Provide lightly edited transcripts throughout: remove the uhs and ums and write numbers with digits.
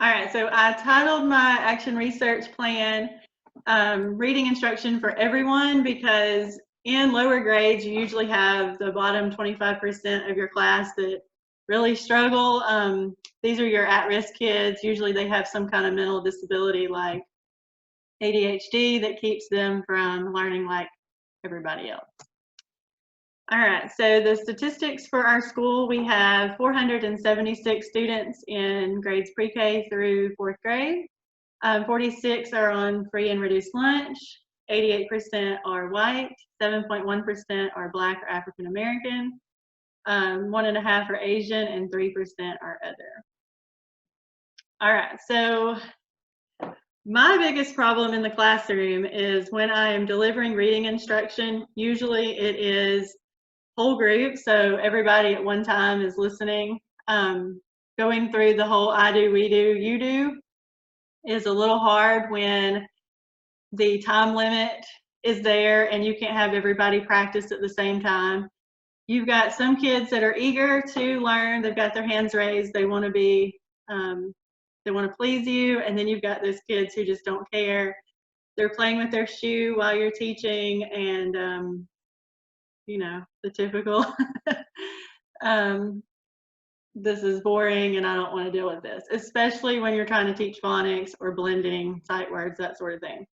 All right, so I titled my action research plan Reading Instruction for Everyone, because in lower grades, you usually have the bottom 25% of your class that really struggle. These are your at-risk kids. Usually they have some kind of mental disability like ADHD that keeps them from learning like everybody else. All right, so the statistics for our school, we have 476 students in grades pre-K through 4th grade. 46 are on free and reduced lunch, 88% are white, 7.1% are Black or African American, 1.5% are Asian, and 3% are other. All right, so my biggest problem in the classroom is when I am delivering reading instruction. Usually it is whole group, so everybody at one time is listening. Going through the whole I do, we do, you do is a little hard when the time limit is there and you can't have everybody practice at the same time. You've got some kids that are eager to learn, they've got their hands raised, they want to be, they want to please you, and then you've got those kids who just don't care. They're playing with their shoe while you're teaching, and you know, the typical this is boring and I don't want to deal with this, especially when you're trying to teach phonics or blending sight words, that sort of thing.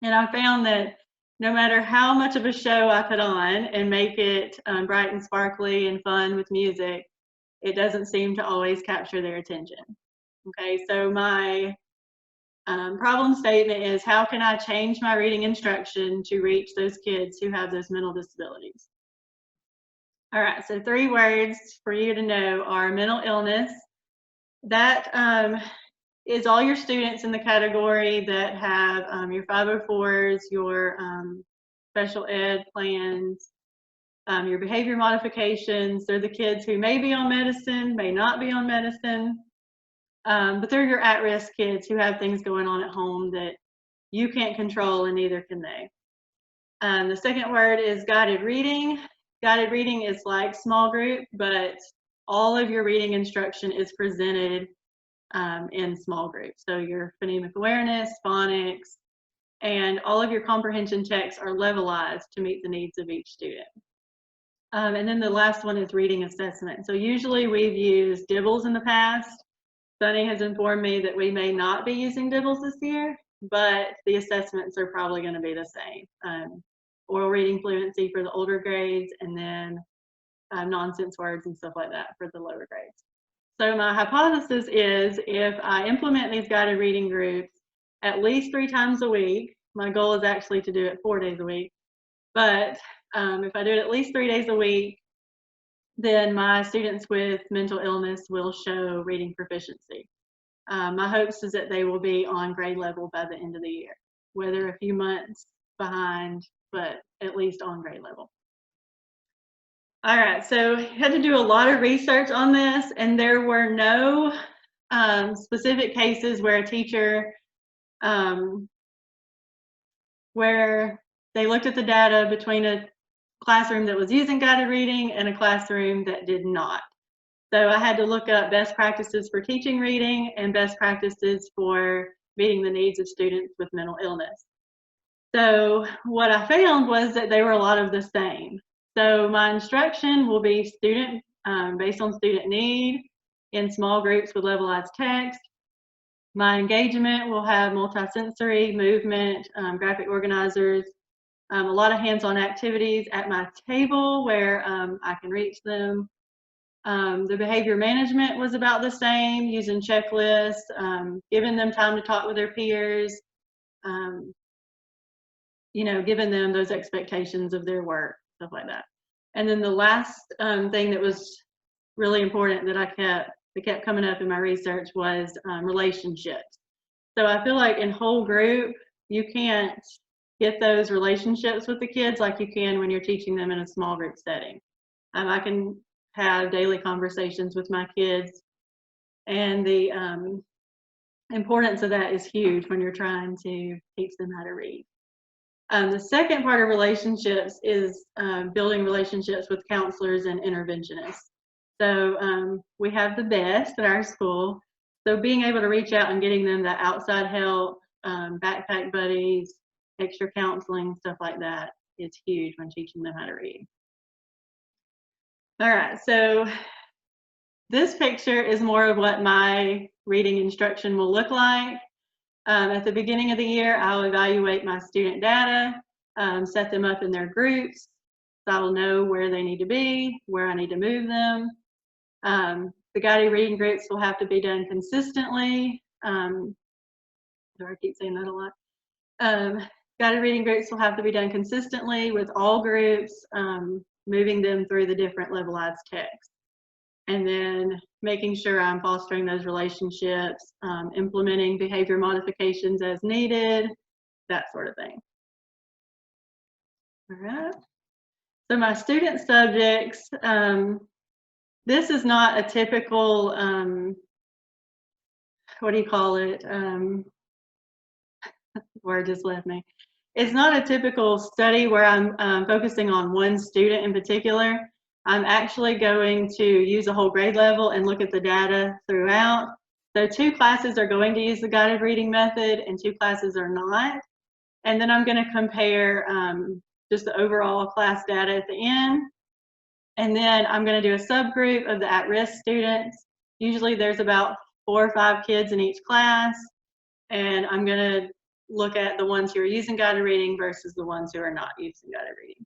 And I found that no matter how much of a show I put on and make it bright and sparkly and fun with music, it doesn't seem to always capture their attention. Okay, so my problem statement is, how can I change my reading instruction to reach those kids who have those mental disabilities? All right, so 3 words for you to know are mental illness. That is all your students in the category that have your 504s, your special ed plans, your behavior modifications. They're the kids who may be on medicine, may not be on medicine, but they're your at-risk kids who have things going on at home that you can't control, and neither can they. The second word is guided reading. Guided reading is like small group, but all of your reading instruction is presented in small groups. So your phonemic awareness, phonics, and all of your comprehension checks are levelized to meet the needs of each student. And then the last one is reading assessment. So usually we've used DIBELS in the past. Sunny has informed me that we may not be using DIBELS this year, but the assessments are probably going to be the same. Oral reading fluency for the older grades, and then nonsense words and stuff like that for the lower grades. So my hypothesis is, if I implement these guided reading groups at least 3 times a week, my goal is actually to do it 4 days a week, but if I do it at least 3 days a week, then my students with mental illness will show reading proficiency. My hopes is that they will be on grade level by the end of the year, whether a few months behind, but at least on grade level. All right, so I had to do a lot of research on this, and there were no specific cases where a teacher, where they looked at the data between a classroom that was using guided reading and a classroom that did not. So I had to look up best practices for teaching reading and best practices for meeting the needs of students with mental illness. So what I found was that they were a lot of the same. So my instruction will be student based on student need in small groups with levelized text. My engagement will have multisensory, movement, graphic organizers, a lot of hands-on activities at my table where I can reach them. The behavior management was about the same, using checklists, giving them time to talk with their peers, you know, giving them those expectations of their work, stuff like that. And then the last thing that was really important that kept coming up in my research was relationships. So I feel like in whole group, you can't get those relationships with the kids like you can when you're teaching them in a small group setting. I can have daily conversations with my kids, and the importance of that is huge when you're trying to teach them how to read. The second part of relationships is building relationships with counselors and interventionists. So we have the best at our school. So being able to reach out and getting them that outside help, backpack buddies, extra counseling, stuff like that is huge when teaching them how to read. All right, so this picture is more of what my reading instruction will look like. At the beginning of the year, I'll evaluate my student data, set them up in their groups, so I'll know where they need to be, where I need to move them. The guided reading groups will have to be done consistently. Do I keep saying that a lot? Guided reading groups will have to be done consistently with all groups, moving them through the different levelized texts. And then making sure I'm fostering those relationships, implementing behavior modifications as needed, that sort of thing. All right. So my student subjects, this is not a typical, what do you call it? Word just left me. It's not a typical study where I'm focusing on one student in particular. I'm actually going to use a whole grade level and look at the data throughout. So 2 classes are going to use the guided reading method and 2 classes are not. And then I'm going to compare just the overall class data at the end. And then I'm going to do a subgroup of the at-risk students. Usually there's about 4 or 5 kids in each class. And I'm going to look at the ones who are using guided reading versus the ones who are not using guided reading.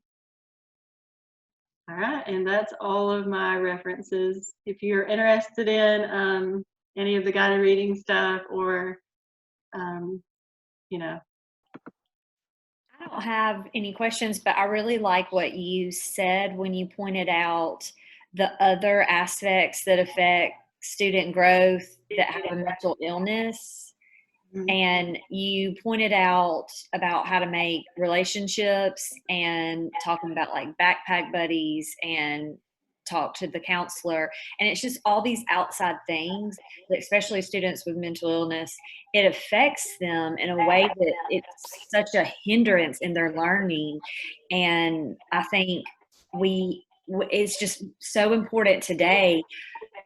All right, and that's all of my references. If you're interested in any of the guided reading stuff or, you know. I don't have any questions, but I really like what you said when you pointed out the other aspects that affect student growth that have a mental illness. And you pointed out about how to make relationships and talking about like backpack buddies and talk to the counselor. And it's just all these outside things that especially students with mental illness, it affects them in a way that it's such a hindrance in their learning. And I think it's just so important today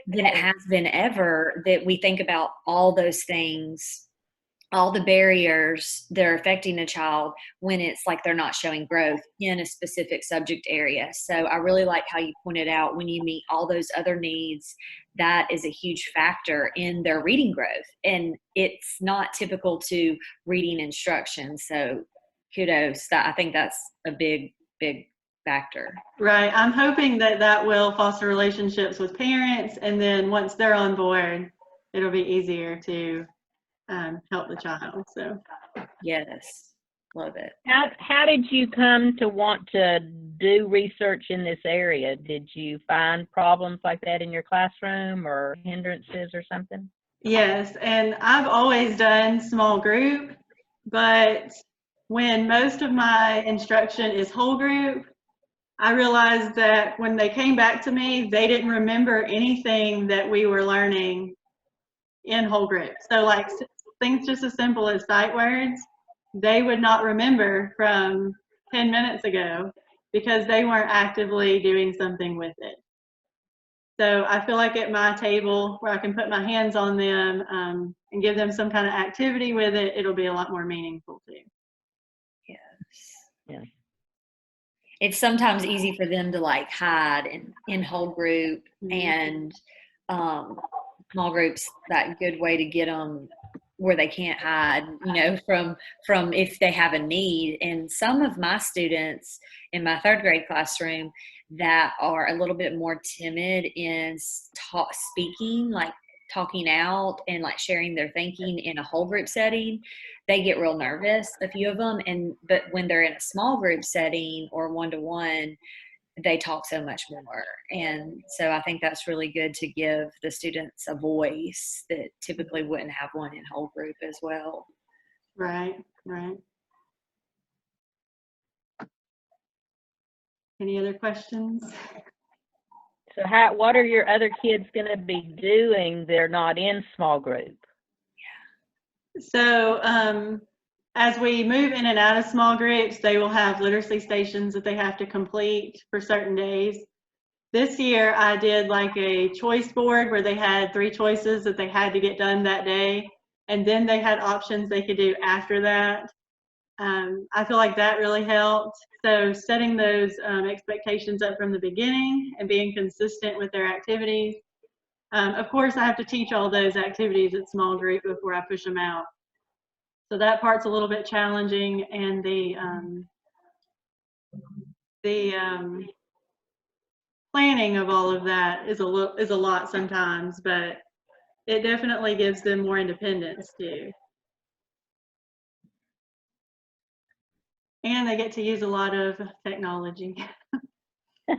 than it has been ever that we think about all those things, all the barriers that are affecting a child when it's like they're not showing growth in a specific subject area. So I really like how you pointed out when you meet all those other needs, that is a huge factor in their reading growth. And it's not typical to reading instruction. So kudos. I think that's a big, big factor. Right. I'm hoping that that will foster relationships with parents. And then once they're on board, it'll be easier to help the child. So yes, love it. How did you come to want to do research in this area? Did you find problems like that in your classroom or hindrances or something? yes, and I've always done small group, but when most of my instruction is whole group, I realized that when they came back to me, they didn't remember anything that we were learning in whole group. So like things just as simple as sight words, they would not remember from 10 minutes ago because they weren't actively doing something with it. So I feel like at my table where I can put my hands on them and give them some kind of activity with it, it'll be a lot more meaningful too. Yes. Yeah. It's sometimes easy for them to like hide in whole group, and small groups, that good way to get them where they can't hide, you know, from if they have a need. And some of my students in my 3rd grade classroom that are a little bit more timid in speaking, like talking out and like sharing their thinking in a whole group setting, they get real nervous, a few of them. But when they're in a small group setting or one-to-one, they talk so much more. And so I think that's really good to give the students a voice that typically wouldn't have one in whole group as well. Right, right. Any other questions? So what are your other kids going to be doing they're not in small group? So as we move in and out of small groups, they will have literacy stations that they have to complete for certain days. This year I did like a choice board where they had 3 choices that they had to get done that day, and then they had options they could do after that. I feel like that really helped. So setting those expectations up from the beginning and being consistent with their activities. Of course, I have to teach all those activities at small group before I push them out. So that part's a little bit challenging, and the planning of all of that is a lot sometimes, but it definitely gives them more independence too. And they get to use a lot of technology. I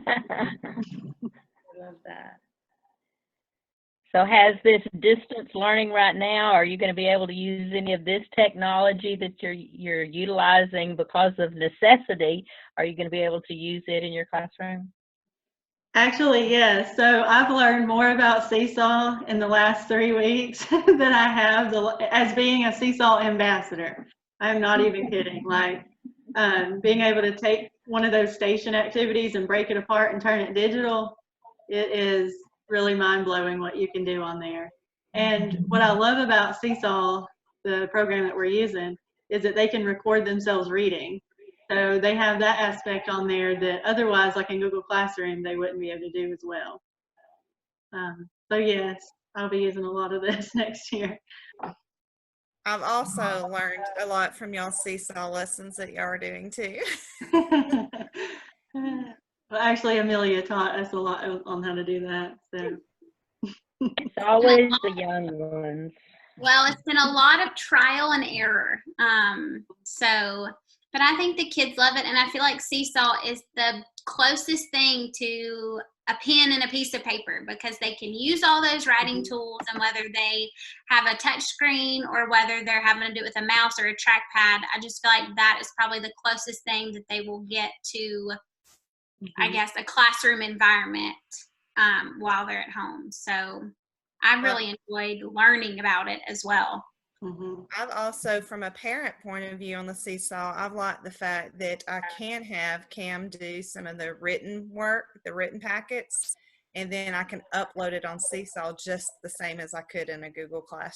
love that. So has this distance learning right now, are you going to be able to use any of this technology that you're utilizing because of necessity? Are you going to be able to use it in your classroom? Actually, yes. So I've learned more about Seesaw in the last 3 weeks than I have as being a Seesaw ambassador. I'm not even kidding. Like being able to take one of those station activities and break it apart and turn it digital, it is really mind-blowing what you can do on there. And what I love about Seesaw, the program that we're using, is that they can record themselves reading. So they have that aspect on there that otherwise, like in Google Classroom, they wouldn't be able to do as well. So yes, I'll be using a lot of this next year. I've also learned a lot from y'all's Seesaw lessons that y'all are doing too. Well, actually, Amelia taught us a lot on how to do that. So It's always the young ones. Well, it's been a lot of trial and error. But I think the kids love it, and I feel like Seesaw is the closest thing to a pen and a piece of paper because they can use all those writing tools, and whether they have a touch screen or whether they're having to do it with a mouse or a trackpad, I just feel like that is probably the closest thing that they will get to, I guess, a classroom environment while they're at home. So I really enjoyed learning about it as well. I've also, from a parent point of view on the Seesaw, I've liked the fact that I can have Cam do some of the written work, the written packets, and then I can upload it on Seesaw just the same as I could in a Google Classroom.